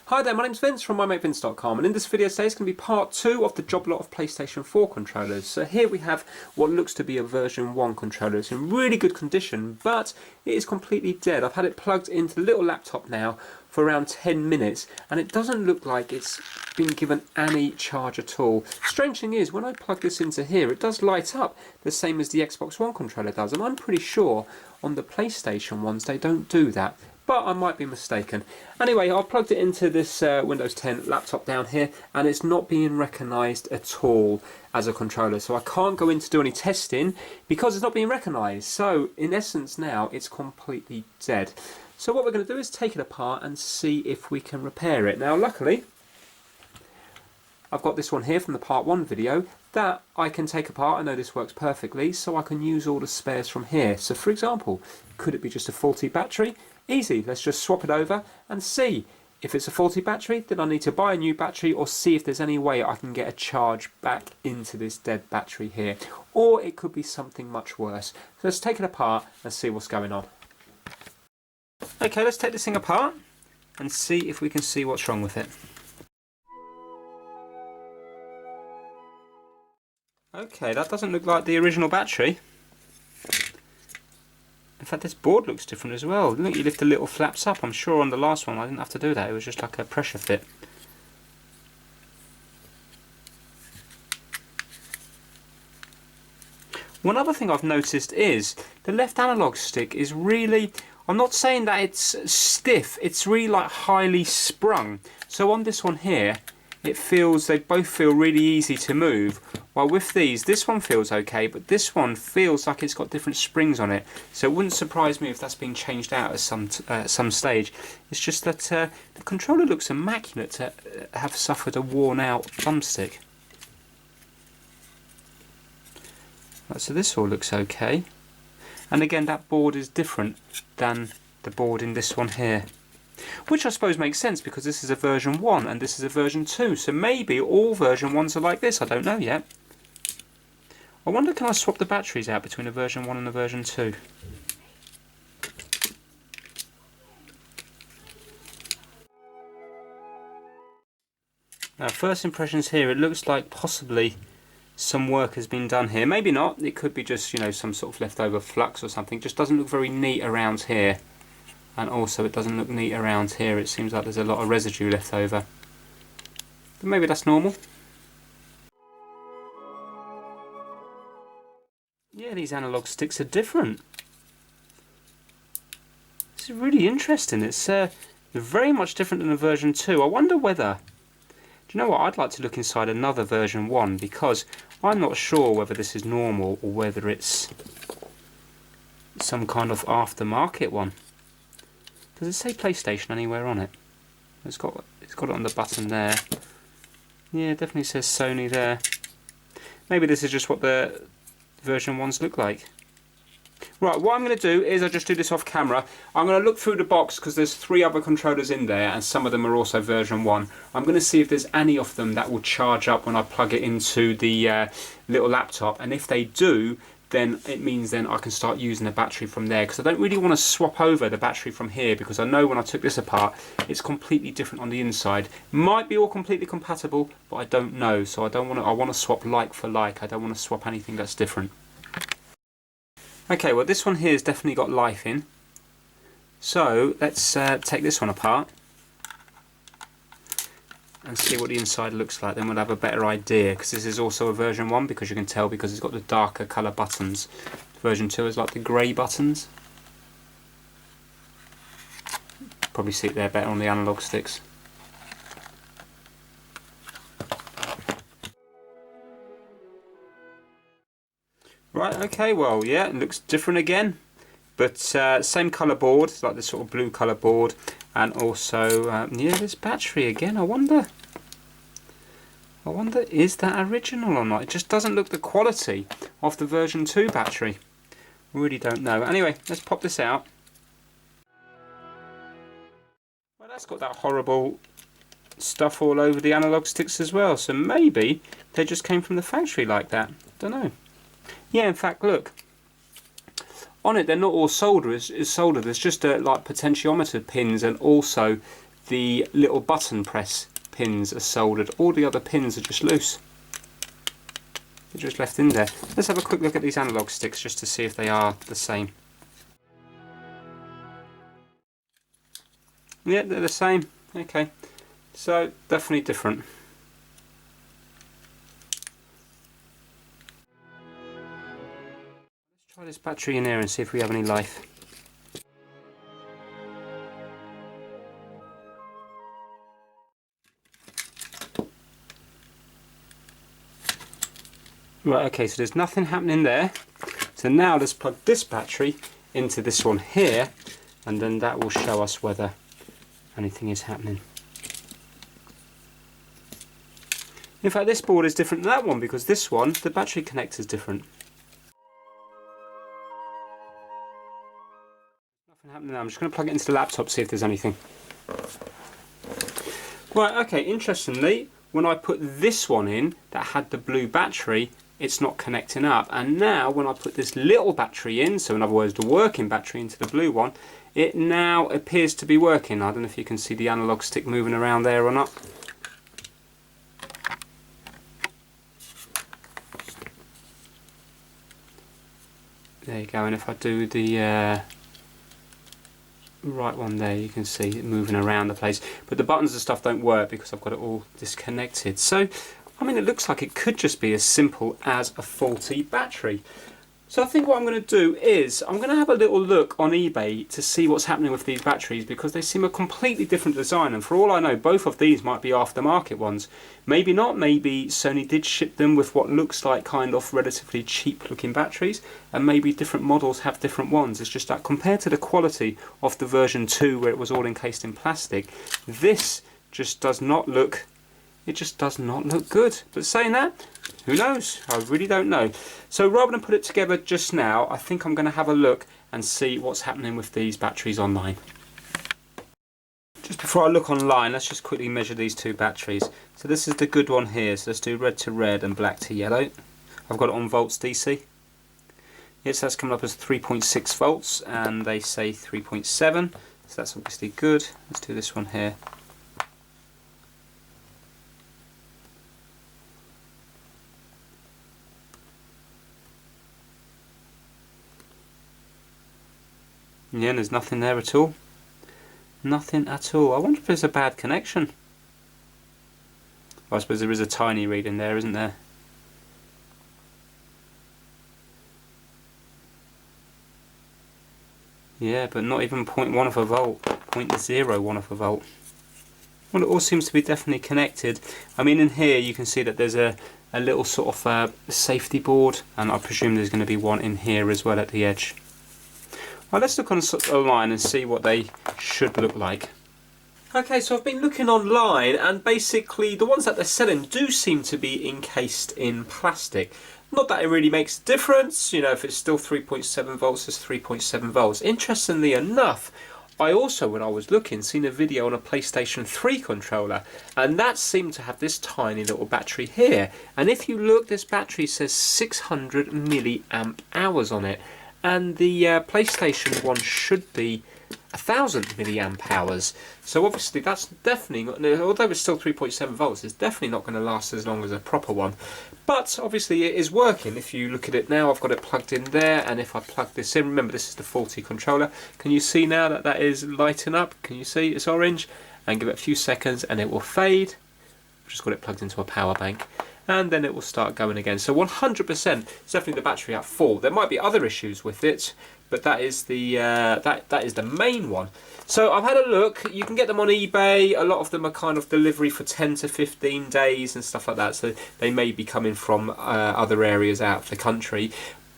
Hi there, my name's Vince from mymatevince.com, and in this video today is going to be part 2 of the Joblot of PlayStation 4 controllers. So here we have what looks to be a version 1 controller. It's in really good condition, but it is completely dead. I've had it plugged into the little laptop now for around 10 minutes, and it doesn't look like it's been given any charge at all. Strange thing is, when I plug this into here, it does light up the same as the Xbox One controller does, and I'm pretty sure on the PlayStation ones they don't do that. But I might be mistaken. Anyway, I've plugged it into this Windows 10 laptop down here, and it's not being recognised at all as a controller. So I can't go in to do any testing because it's not being recognised. So in essence now, it's completely dead. So what we're going to do is take it apart and see if we can repair it. Now luckily, I've got this one here from the part 1 video that I can take apart. I know this works perfectly, so I can use all the spares from here. So for example, could it be just a faulty battery? Easy, let's just swap it over and see. If it's a faulty battery, then I need to buy a new battery or see if there's any way I can get a charge back into this dead battery here. Or it could be something much worse. So let's take it apart and see what's going on. Okay, let's take this thing apart and see if we can see what's wrong with it. Okay, that doesn't look like the original battery. In fact, this board looks different as well. Look, you lift the little flaps up. I'm sure on the last one I didn't have to do that. It was just like a pressure fit. One other thing I've noticed is the left analog stick is really, I'm not saying that it's stiff, it's really like highly sprung. So on this one here, it feels, they both feel really easy to move. While with these, this one feels okay, but this one feels like it's got different springs on it. So it wouldn't surprise me if that's been changed out at some stage. It's just that the controller looks immaculate to have suffered a worn out thumbstick. Right, so this all looks okay. And again, that board is different than the board in this one here. Which I suppose makes sense because this is a version 1 and this is a version 2. So maybe all version 1s are like this, I don't know yet. I wonder, can I swap the batteries out between a version 1 and a version 2? Now, first impressions here, it looks like possibly some work has been done here. Maybe not, it could be just, you know, some sort of leftover flux or something. Just doesn't look very neat around here. And also it doesn't look neat around here. It seems like there's a lot of residue left over. But maybe that's normal. Yeah, these analog sticks are different. This is really interesting. It's very much different than a version 2. I wonder whether... Do you know what? I'd like to look inside another version 1 because I'm not sure whether this is normal or whether it's some kind of aftermarket one. Does it say PlayStation anywhere on it? It's got it on the button there. Yeah, it definitely says Sony there. Maybe this is just what the version 1s look like. Right, what I'm going to do is I'll just do this off camera. I'm going to look through the box because there's 3 other controllers in there and some of them are also version 1. I'm going to see if there's any of them that will charge up when I plug it into the little laptop, and if they do, then it means then I can start using the battery from there, because I don't really want to swap over the battery from here because I know when I took this apart it's completely different on the inside. Might be all completely compatible, but I don't know, so I want to swap like for like. I don't want to swap anything that's different. Okay, well this one here has definitely got life in, so let's take this one apart and see what the inside looks like. Then we'll have a better idea, because this is also a version 1, because you can tell because it's got the darker colour buttons. Version 2 is like the grey buttons. Probably see it there better on the analog sticks. Right, okay, well yeah, it looks different again, but same colour board, like this sort of blue colour board, and also yeah, this battery again. I wonder is that original or not? It just doesn't look the quality of the version 2 battery. Really don't know. Anyway, let's pop this out. Well, that's got that horrible stuff all over the analog sticks as well, so maybe they just came from the factory like that. Don't know. Yeah, in fact, look. On it, they're not all soldered. It's soldered. There's just like potentiometer pins and also the little button press pins are soldered. All the other pins are just loose. They're just left in there. Let's have a quick look at these analog sticks just to see if they are the same. Yeah, they're the same. Okay, so definitely different. Let's try this battery in here and see if we have any life. Right, okay, so there's nothing happening there. So now let's plug this battery into this one here, and then that will show us whether anything is happening. In fact, this board is different than that one because this one, the battery connector is different. Nothing happening now. I'm just going to plug it into the laptop, see if there's anything. Right, okay, interestingly, when I put this one in that had the blue battery, it's not connecting up. And now when I put this little battery in, so in other words the working battery into the blue one, it now appears to be working. I don't know if you can see the analog stick moving around there or not. There you go, and if I do the right one there, you can see it moving around the place. But the buttons and stuff don't work because I've got it all disconnected. So, I mean, it looks like it could just be as simple as a faulty battery. So I think what I'm going to do is I'm going to have a little look on eBay to see what's happening with these batteries because they seem a completely different design, and for all I know both of these might be aftermarket ones. Maybe not, maybe Sony did ship them with what looks like kind of relatively cheap looking batteries, and maybe different models have different ones. It's just that compared to the quality of the version 2 where it was all encased in plastic, this just does not look, it just does not look good. But saying that, who knows? I really don't know. So rather than put it together just now, I think I'm going to have a look and see what's happening with these batteries online. Just before I look online, let's just quickly measure these two batteries. So this is the good one here, so let's do red to red and black to yellow. I've got it on volts DC. Yes, that's coming up as 3.6 volts and they say 3.7, so that's obviously good. Let's do this one here. Yeah, and there's nothing there at all. Nothing at all. I wonder if there's a bad connection. Well, I suppose there is a tiny reading there, isn't there? Yeah, but not even 0.1 of a volt. 0.01 of a volt. Well, it all seems to be definitely connected. I mean, in here you can see that there's a little sort of safety board, and I presume there's going to be one in here as well at the edge. Well, let's look online and see what they should look like. Okay, so I've been looking online, and basically the ones that they're selling do seem to be encased in plastic. Not that it really makes a difference, you know, if it's still 3.7 volts, it's 3.7 volts. Interestingly enough, I also, when I was looking, seen a video on a PlayStation 3 controller, and that seemed to have this tiny little battery here. And if you look, this battery says 600 milliamp hours on it. And the PlayStation one should be 1000 milliamp hours. So obviously that's definitely, although it's still 3.7 volts, it's definitely not going to last as long as a proper one. But obviously it is working. If you look at it now, I've got it plugged in there, and if I plug this in, remember this is the faulty controller. Can you see now that that is lighting up? Can you see it's orange? And give it a few seconds and it will fade. I've just got it plugged into a power bank. And then it will start going again. So 100% it's definitely the battery at full. There might be other issues with it, but that is the that is the main one. So I've had a look. You can get them on eBay. A lot of them are kind of delivery for 10 to 15 days and stuff like that. So they may be coming from other areas out of the country.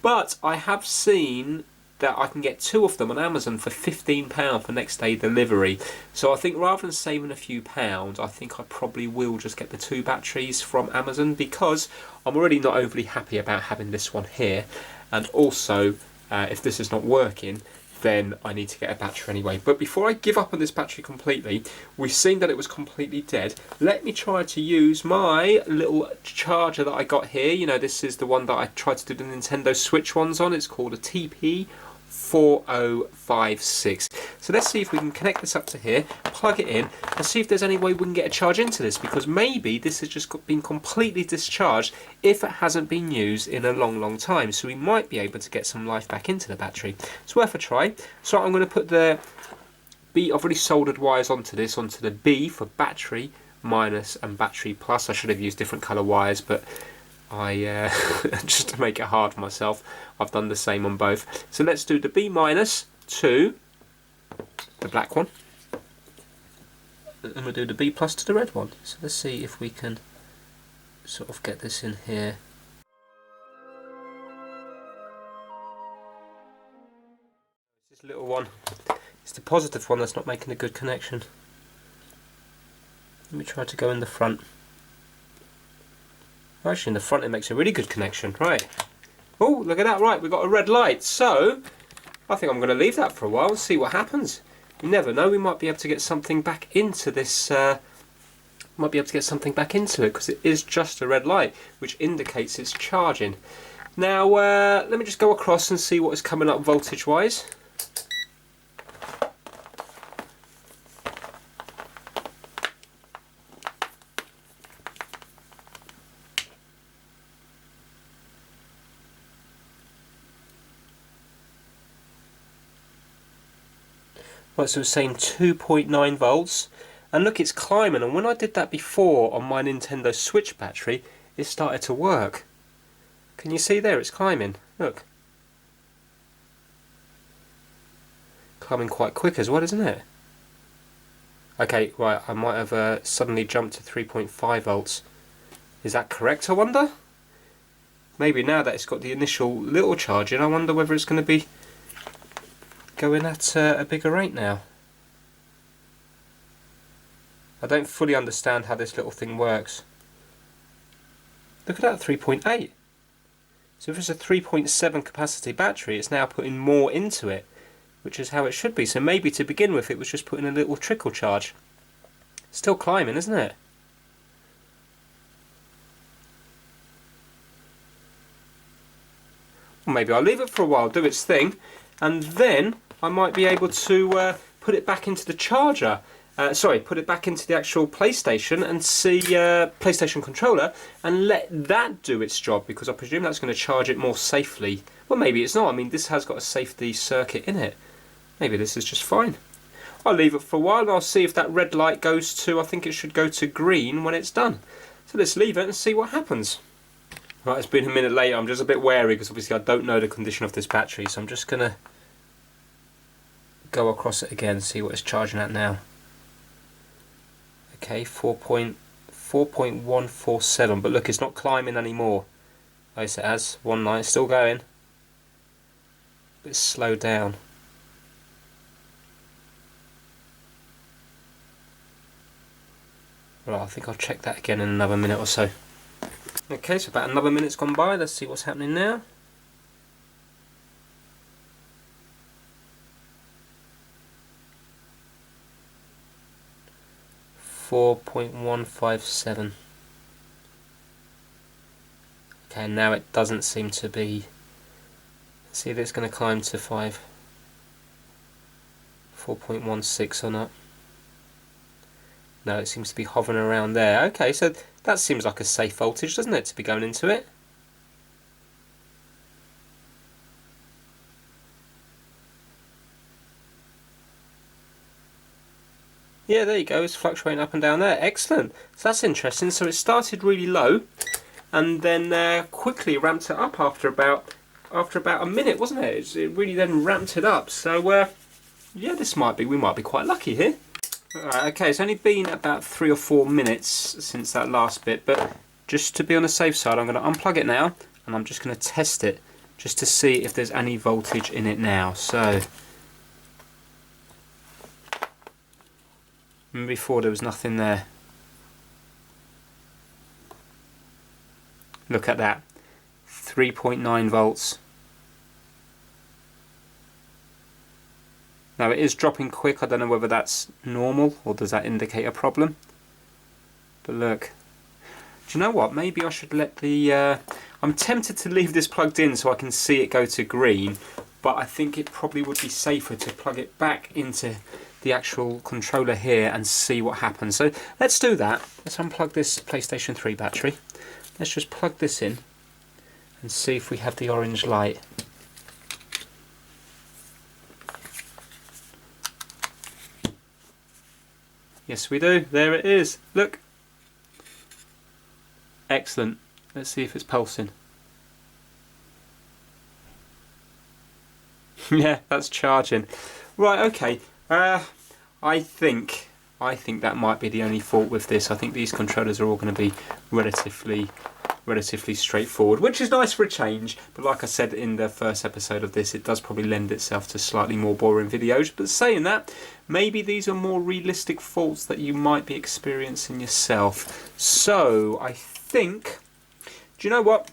But I have seen that I can get 2 of them on Amazon for £15 for next day delivery. So I think rather than saving a few pounds, I think I probably will just get the 2 batteries from Amazon, because I'm already not overly happy about having this one here, and also if this is not working, then I need to get a battery anyway. But before I give up on this battery completely, we've seen that it was completely dead. Let me try to use my little charger that I got here. You know, this is the one that I tried to do the Nintendo Switch ones on. It's called a TP 4056. So let's see if we can connect this up to here, plug it in, and see if there's any way we can get a charge into this, because maybe this has just been completely discharged if it hasn't been used in a long time. So we might be able to get some life back into the battery. It's worth a try. So I'm going to put the B, I've already soldered wires onto this, onto the B for battery minus and battery plus. I should have used different colour wires, but I just to make it hard for myself, I've done the same on both. So let's do the B minus to the black one, and we'll do the B plus to the red one. So let's see if we can sort of get this in here. This little one, it's the positive one that's not making a good connection. Let me try to go in the front. Actually, in the front it makes a really good connection. Right. Oh, look at that. Right, we've got a red light. So, I think I'm going to leave that for a while and see what happens. You never know, we might be able to get something back into this. Might be able to get something back into it, because it is just a red light, which indicates it's charging. Now, let me just go across and see what is coming up voltage-wise. Right, so it's saying 2.9 volts, and look, it's climbing, and when I did that before on my Nintendo Switch battery, it started to work. Can you see there, it's climbing, look. Climbing quite quick as well, isn't it? Okay, right, I might have suddenly jumped to 3.5 volts. Is that correct, I wonder? Maybe now that it's got the initial little charge in, I wonder whether it's going to be going at a bigger rate now. I don't fully understand how this little thing works. Look at that, 3.8. So if it's a 3.7 capacity battery, it's now putting more into it, which is how it should be. So maybe to begin with it was just putting a little trickle charge. Still climbing, isn't it? Well, maybe I'll leave it for a while, do its thing, and then I might be able to put it back into the charger. Put it back into the actual PlayStation and see PlayStation controller, and let that do its job, because I presume that's going to charge it more safely. Well, maybe it's not. I mean, this has got a safety circuit in it. Maybe this is just fine. I'll leave it for a while and I'll see if that red light goes to, I think it should go to green when it's done. So let's leave it and see what happens. Right, it's been a minute later. I'm just a bit wary because obviously I don't know the condition of this battery, so I'm just going to go across it again, see what it's charging at now. Okay, 4.147, but look, it's not climbing anymore. Yes, it has. 1 line, still going. But it's slowed down. Right, I think I'll check that again in another minute or so. Okay, so about another minute's gone by. Let's see what's happening now. 4.157. Okay, now it doesn't seem to be. Let's see if it's going to climb to 4.16 or not. No, it seems to be hovering around there. Okay, so that seems like a safe voltage, doesn't it, to be going into it? Yeah, there you go, it's fluctuating up and down there. Excellent. So that's interesting. So it started really low and then quickly ramped it up after about a minute, wasn't it? It really then ramped it up. So yeah, we might be quite lucky here. Alright, okay, it's only been about 3 or 4 minutes since that last bit, but just to be on the safe side, I'm going to unplug it now and I'm just going to test it just to see if there's any voltage in it now. So before there was nothing there. Look at that, 3.9 volts. Now it is dropping quick. I don't know whether that's normal or does that indicate a problem. But look, do you know what? Maybe I should let the. I'm tempted to leave this plugged in so I can see it go to green. but I think it probably would be safer to plug it back into the actual controller here and see what happens. So let's do that. Let's unplug this PlayStation 3 battery. Let's just plug this in and see if we have the orange light. Yes, we do. There it is. Look. Excellent. Let's see if it's pulsing. Yeah, that's charging. Right, okay. I think that might be the only fault with this. I think these controllers are all going to be relatively straightforward, which is nice for a change. But like I said in the first episode of this, it does probably lend itself to slightly more boring videos. But saying that, maybe these are more realistic faults that you might be experiencing yourself. So I think, do you know what?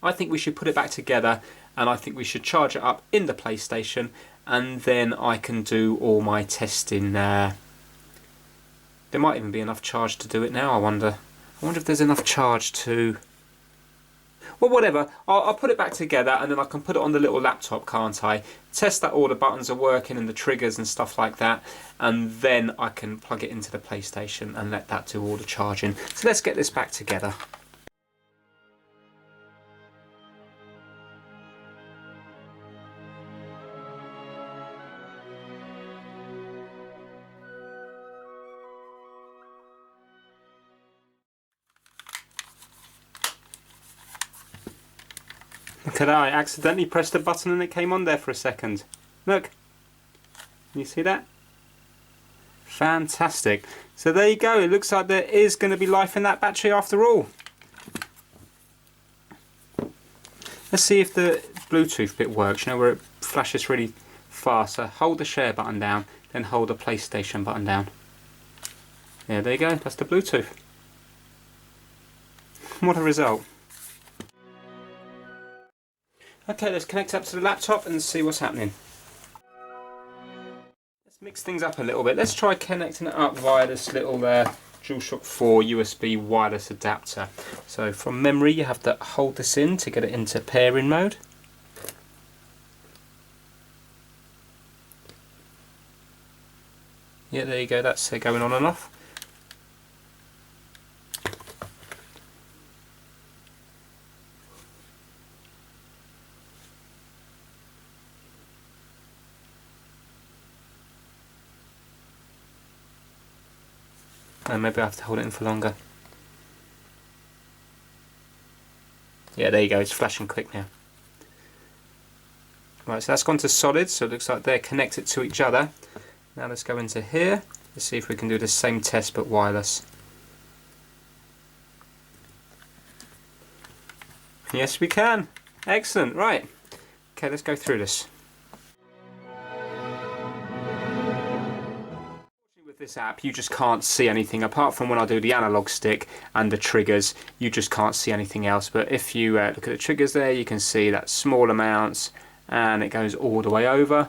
I think we should put it back together, and I think we should charge it up in the PlayStation, and then I can do all my testing there. There might even be enough charge to do it now, I wonder. I wonder if there's enough charge to... Well, whatever. I'll put it back together, and then I can put it on the little laptop, can't I? Test that all the buttons are working and the triggers and stuff like that, and then I can plug it into the PlayStation and let that do all the charging. So let's get this back together. Look at that, I accidentally pressed a button and it came on there for a second. Look. Can you see that? Fantastic. So there you go, it looks like there is going to be life in that battery after all. Let's see if the Bluetooth bit works, you know, where it flashes really fast. So hold the share button down, then hold the PlayStation button down. Yeah, there you go, that's the Bluetooth. What a result. Okay, let's connect up to the laptop and see what's happening. Let's mix things up a little bit. Let's try connecting it up via this little DualShock 4 USB wireless adapter. So from memory you have to hold this in to get it into pairing mode. Yeah, there you go, that's going on and off. And maybe I have to hold it in for longer. Yeah, there you go, it's flashing quick now. Right, so that's gone to solid, so it looks like they're connected to each other. Now let's go into here. Let's see if we can do the same test but wireless. Yes, we can. Excellent, right. Okay, let's go through this. This app, you just can't see anything apart from when I do the analog stick and the triggers. You just can't see anything else. But if you look at the triggers there, you can see that small amounts and it goes all the way over.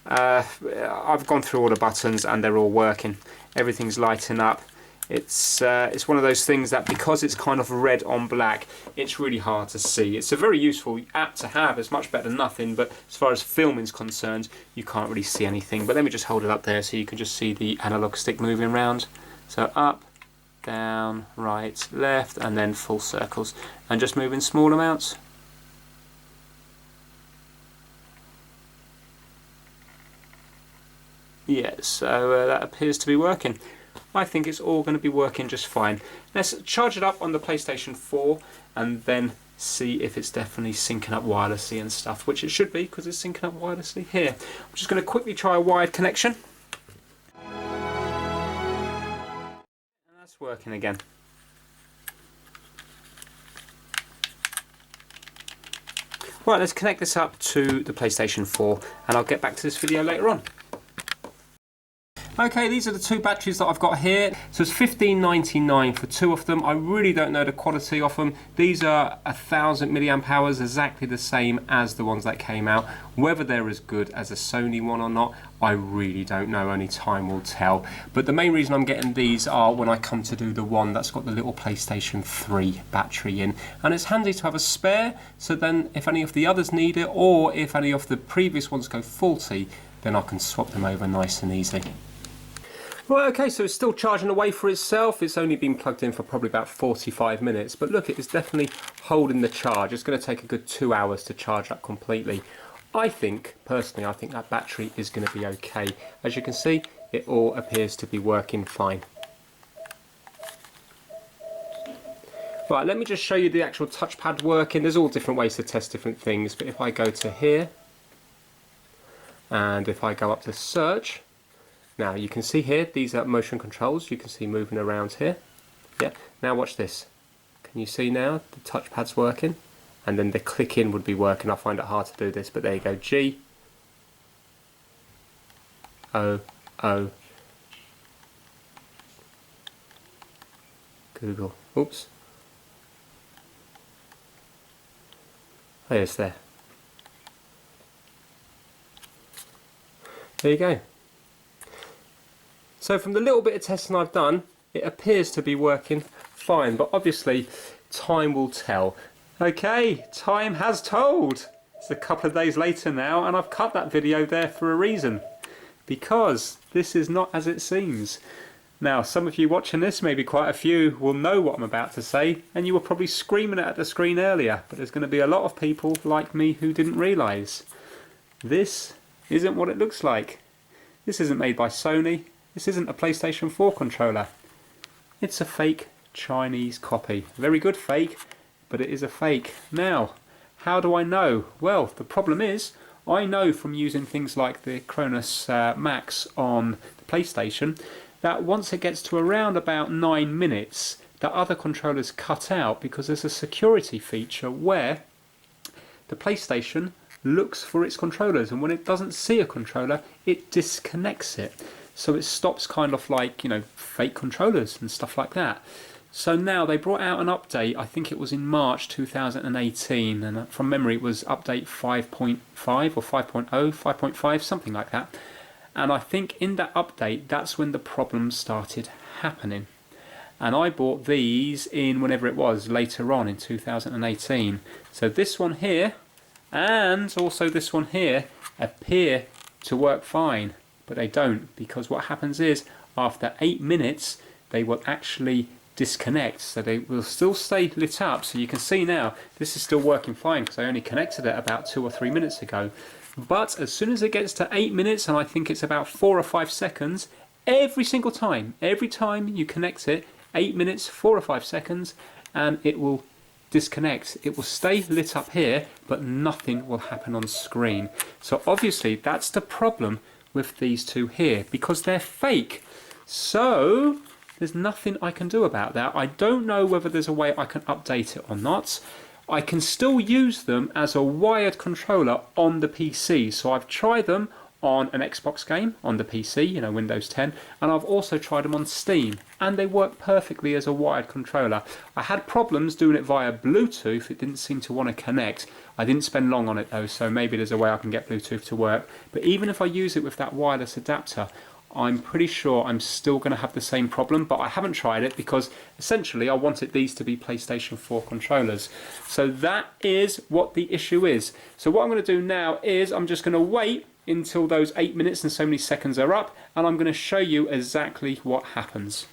I've gone through all the buttons and they're all working. Everything's lighting up. It's one of those things that because it's kind of red on black, it's really hard to see. It's a very useful app to have. It's much better than nothing, but as far as filming is concerned, you can't really see anything. But let me just hold it up there so you can just see the analog stick moving around. So up, down, right, left, and then full circles. And just move in small amounts. Yeah, so that appears to be working. I think it's all going to be working just fine. Let's charge it up on the PlayStation 4 and then see if it's definitely syncing up wirelessly and stuff, which it should be because it's syncing up wirelessly here. I'm just going to quickly try a wired connection. And that's working again. Right, let's connect this up to the PlayStation 4 and I'll get back to this video later on. Okay, these are the two batteries that I've got here. So it's $15.99 for two of them. I really don't know the quality of them. These are 1000 milliamp hours, exactly the same as the ones that came out. Whether they're as good as a Sony one or not, I really don't know, only time will tell. But the main reason I'm getting these are when I come to do the one that's got the little PlayStation 3 battery in. And it's handy to have a spare, so then if any of the others need it, or if any of the previous ones go faulty, then I can swap them over nice and easy. Well, okay, so it's still charging away for itself. It's only been plugged in for probably about 45 minutes, but look, it's definitely holding the charge. It's going to take a good 2 hours to charge up completely. I think, personally, I think that battery is going to be okay. As you can see, it all appears to be working fine. Right, let me just show you the actual touchpad working. There's all different ways to test different things, but if I go to here, and if I go up to search, now you can see here, these are motion controls. You can see moving around here. Yeah. Now watch this. Can you see now the touchpad's working? And then the click in would be working. I find it hard to do this, but there you go. G O O Google. Oops. Oh, it's there. There you go. So from the little bit of testing I've done, it appears to be working fine, but obviously time will tell. Okay, time has told. It's a couple of days later now, and I've cut that video there for a reason. Because this is not as it seems. Now, some of you watching this, maybe quite a few, will know what I'm about to say, and you were probably screaming it at the screen earlier, but there's going to be a lot of people like me who didn't realise. This isn't what it looks like. This isn't made by Sony. This isn't a PlayStation 4 controller. It's a fake Chinese copy. Very good fake, but it is a fake. Now, how do I know? Well, the problem is, I know from using things like the Cronus Max on the PlayStation, that once it gets to around about 9 minutes, that other controllers cut out because there's a security feature where the PlayStation looks for its controllers, and when it doesn't see a controller, it disconnects it. So it stops kind of like, you know, fake controllers and stuff like that. So now they brought out an update, I think it was in March 2018, and from memory it was update 5.5 or 5.0, 5.5, something like that. And I think in that update, that's when the problems started happening. And I bought these in whenever it was, later on in 2018. So this one here, and also this one here, appear to work fine. But they don't, because what happens is, after 8 minutes, they will actually disconnect. So they will still stay lit up. So you can see now, this is still working fine, because I only connected it about 2 or 3 minutes ago. But as soon as it gets to 8 minutes, and I think it's about 4 or 5 seconds, every single time, every time you connect it, 8 minutes, 4 or 5 seconds, and it will disconnect. It will stay lit up here, but nothing will happen on screen. So obviously that's the problem with these two here, because they're fake. So there's nothing I can do about that. I don't know whether there's a way I can update it or not. I can still use them as a wired controller on the PC. So I've tried them on an Xbox game on the PC, you know, Windows 10, and I've also tried them on Steam, and they work perfectly as a wired controller. I had problems doing it via Bluetooth. It didn't seem to want to connect. I didn't spend long on it though, so maybe there's a way I can get Bluetooth to work. But even if I use it with that wireless adapter, I'm pretty sure I'm still going to have the same problem, but I haven't tried it because essentially I wanted these to be PlayStation 4 controllers. So that is what the issue is. So what I'm going to do now is I'm just going to wait until those 8 minutes and so many seconds are up, and I'm going to show you exactly what happens.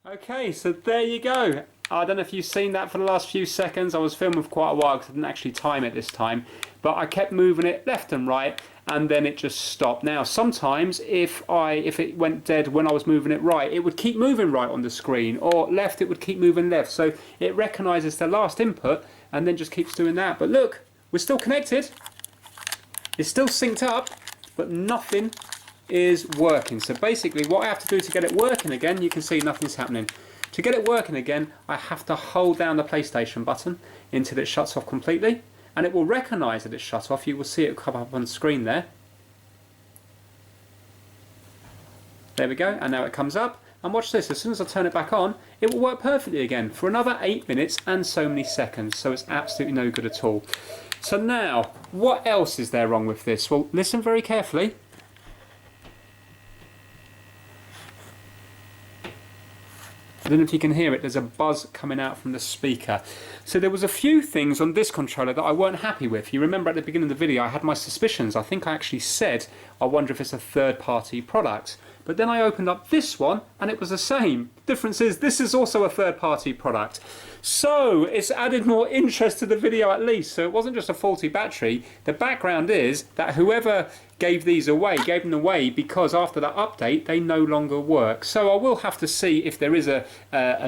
Okay, so there you go. I don't know if you've seen that for the last few seconds. I was filming for quite a while because I didn't actually time it this time, but I kept moving it left and right, and then it just stopped. Now sometimes if it went dead when I was moving it right, it would keep moving right on the screen, or left, it would keep moving left. So it recognises the last input and then just keeps doing that. But look, we're still connected. It's still synced up, but nothing is working. So basically what I have to do to get it working again, you can see nothing's happening. To get it working again, I have to hold down the PlayStation button until it shuts off completely, and it will recognise that it's shut off. You will see it come up on the screen there. There we go, and now it comes up. And watch this, as soon as I turn it back on, it will work perfectly again for another 8 minutes and so many seconds. So it's absolutely no good at all. So now, what else is there wrong with this? Well, listen very carefully. I don't know if you can hear it, there's a buzz coming out from the speaker. So there was a few things on this controller that I weren't happy with. You remember at the beginning of the video I had my suspicions. I think I actually said, I wonder if it's a third-party product. But then I opened up this one and it was the same. The difference is this is also a third-party product. So it's added more interest to the video at least. So it wasn't just a faulty battery. The background is that whoever gave them away because after that update they no longer work. So I will have to see if there is a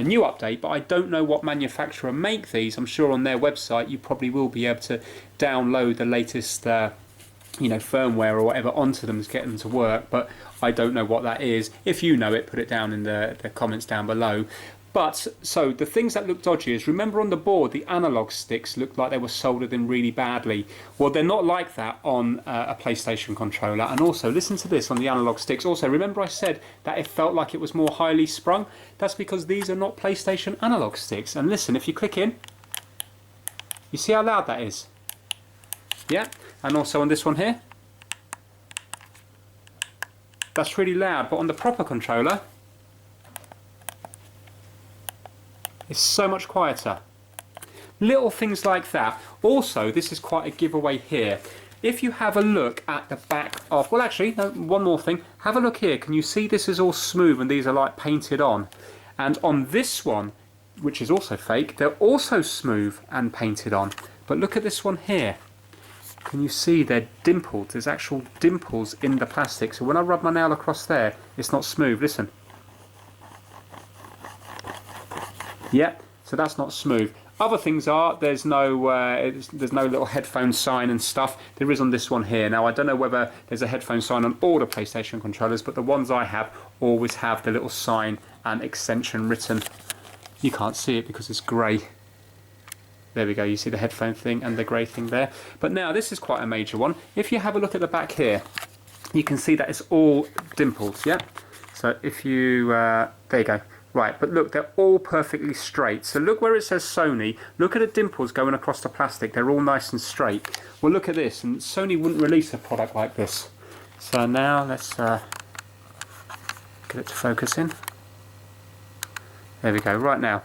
new update, but I don't know what manufacturer make these. I'm sure on their website you probably will be able to download the latest firmware or whatever onto them to get them to work, but I don't know what that is. If you know it, put it down in the comments down below. But so the things that look dodgy is, remember on the board the analog sticks looked like they were soldered in really badly. Well, they're not like that on a PlayStation controller. And also listen to this on the analog sticks. Also remember I said that it felt like it was more highly sprung. That's because these are not PlayStation analog sticks. And listen, if you click in, you see how loud that is? Yeah, and also on this one here, that's really loud, but on the proper controller it's so much quieter. Little things like that. Also, this is quite a giveaway here. If you have a look at the back of, well actually, no, one more thing. Have a look here. Can you see this is all smooth and these are like painted on? And on this one, which is also fake, they're also smooth and painted on. But look at this one here. Can you see they're dimpled? There's actual dimples in the plastic. So when I rub my nail across there, it's not smooth. Listen. Yeah, so that's not smooth. Other things are, there's no little headphone sign and stuff. There is on this one here. Now I don't know whether there's a headphone sign on all the PlayStation controllers, but the ones I have always have the little sign and extension written. You can't see it because it's grey. There we go, you see the headphone thing and the grey thing there. But now this is quite a major one. If you have a look at the back here, you can see that it's all dimpled, yeah? So if you, there you go. Right, but look, they're all perfectly straight. So look where it says Sony. Look at the dimples going across the plastic. They're all nice and straight. Well, look at this. And Sony wouldn't release a product like this. So now let's get it to focus in. There we go. Right now,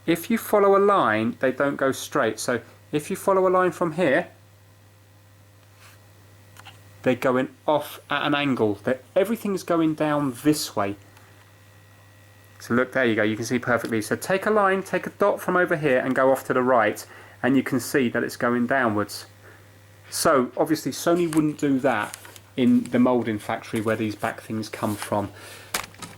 if you follow a line, they don't go straight. So if you follow a line from here, they're going off at an angle. Everything's going down this way. So look, there you go, you can see perfectly. So take a line, take a dot from over here and go off to the right, and you can see that it's going downwards. So obviously Sony wouldn't do that in the moulding factory where these back things come from.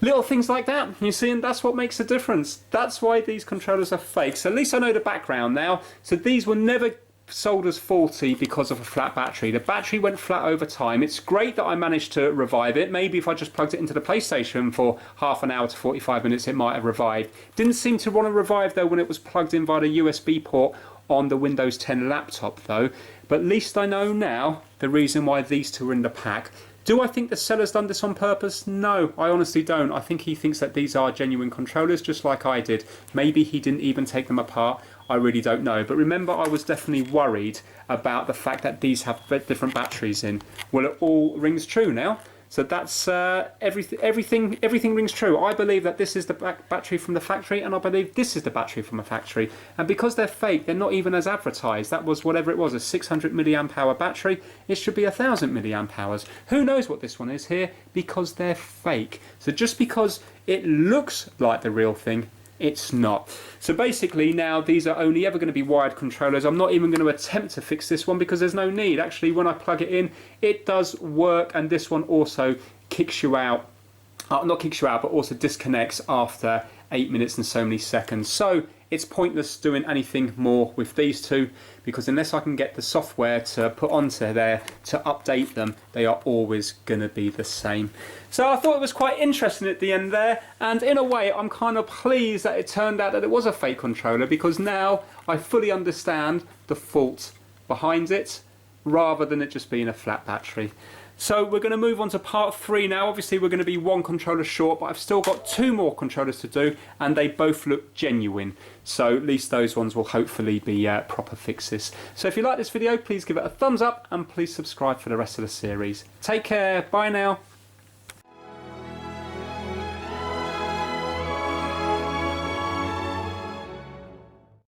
Little things like that, you see, and that's what makes a difference. That's why these controllers are fake. So at least I know the background now. So these were never sold as faulty because of a flat battery. The battery went flat over time. It's great that I managed to revive it. Maybe if I just plugged it into the PlayStation for half an hour to 45 minutes, it might have revived. Didn't seem to want to revive though when it was plugged in via the USB port on the Windows 10 laptop though. But at least I know now the reason why these two are in the pack. Do I think the seller's done this on purpose? No, I honestly don't. I think he thinks that these are genuine controllers, just like I did. Maybe he didn't even take them apart. I really don't know. But remember, I was definitely worried about the fact that these have different batteries in. Well, it all rings true now. So that's everything rings true. I believe that this is the battery from the factory, and I believe this is the battery from a factory. And because they're fake, they're not even as advertised. That was whatever it was, a 600 milliamp hour battery. It should be 1000 milliamp hours. Who knows what this one is here? Because they're fake. So just because it looks like the real thing, it's not. So basically now these are only ever going to be wired controllers. I'm not even going to attempt to fix this one because there's no need. Actually, when I plug it in, it does work, and this one also kicks you out. Not kicks you out, but also disconnects after 8 minutes and so many seconds. So it's pointless doing anything more with these two, because unless I can get the software to put onto there to update them, they are always going to be the same. So I thought it was quite interesting at the end there, and in a way I'm kind of pleased that it turned out that it was a fake controller, because now I fully understand the fault behind it rather than it just being a flat battery. So we're going to move on to part 3 now. Obviously we're going to be one controller short, but I've still got 2 more controllers to do, and they both look genuine. So at least those ones will hopefully be proper fixes. So if you like this video, please give it a thumbs up and please subscribe for the rest of the series. Take care, bye now.